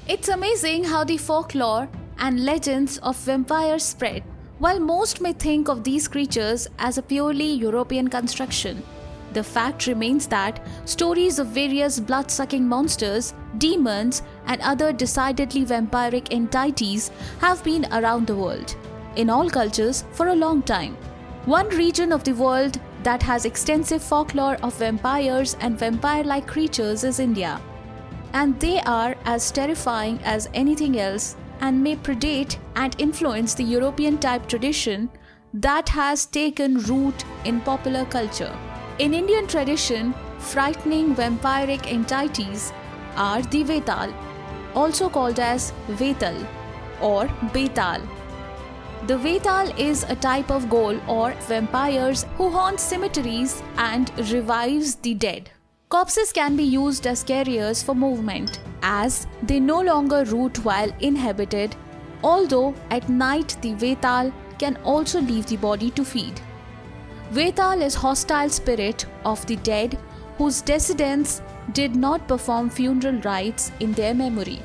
It's amazing how the folklore and legends of vampires spread. While most may think of these creatures as a purely European construction, the fact remains that stories of various blood-sucking monsters, demons, and other decidedly vampiric entities have been around the world, in all cultures for a long time. One region of the world that has extensive folklore of vampires and vampire-like creatures is India. And they are as terrifying as anything else and may predate and influence the European type tradition that has taken root in popular culture. In Indian tradition, frightening vampiric entities are the Vetal, also called as Vetal or Betal. The Vetal is a type of ghoul or vampires who haunt cemeteries and revives the dead. Corpses can be used as carriers for movement, as they no longer root while inhabited, although at night the Vetal can also leave the body to feed. Vetal is hostile spirit of the dead whose descendants did not perform funeral rites in their memory.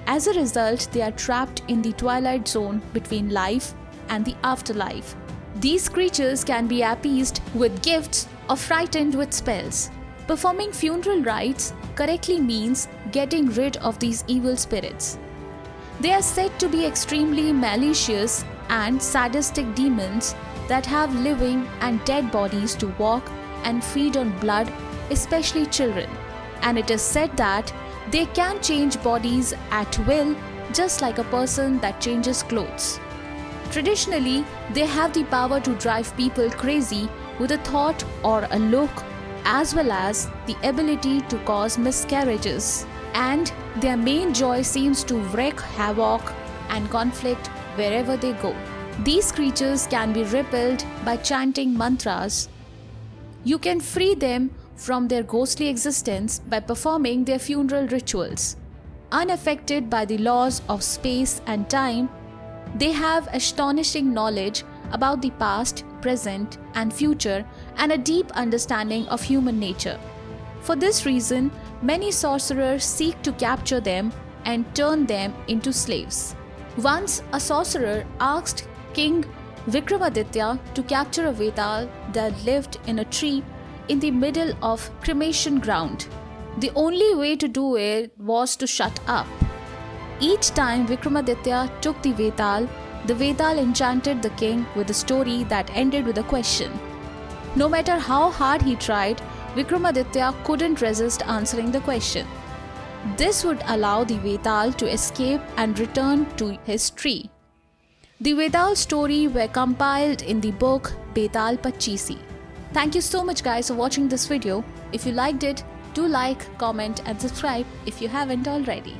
As a result, they are trapped in the twilight zone between life and the afterlife. These creatures can be appeased with gifts or frightened with spells. Performing funeral rites correctly means getting rid of these evil spirits. They are said to be extremely malicious and sadistic demons that have living and dead bodies to walk and feed on blood, especially children. And it is said that they can change bodies at will, just like a person that changes clothes. Traditionally, they have the power to drive people crazy with a thought or a look, as well as the ability to cause miscarriages. And their main joy seems to wreak havoc and conflict wherever they go. These creatures can be repelled by chanting mantras. You can free them from their ghostly existence by performing their funeral rituals. Unaffected by the laws of space and time, they have astonishing knowledge about the past, present, and future, and a deep understanding of human nature. For this reason, many sorcerers seek to capture them and turn them into slaves. Once, a sorcerer asked King Vikramaditya to capture a Vetal that lived in a tree in the middle of cremation ground. The only way to do it was to shut up. Each time Vikramaditya took the Vetal enchanted the king with a story that ended with a question. No matter how hard he tried, Vikramaditya couldn't resist answering the question. This would allow the Vetal to escape and return to his tree. The Vetal story were compiled in the book Betal Pachisi. Thank you so much guys for watching this video. If you liked it, do like, comment and subscribe if you haven't already.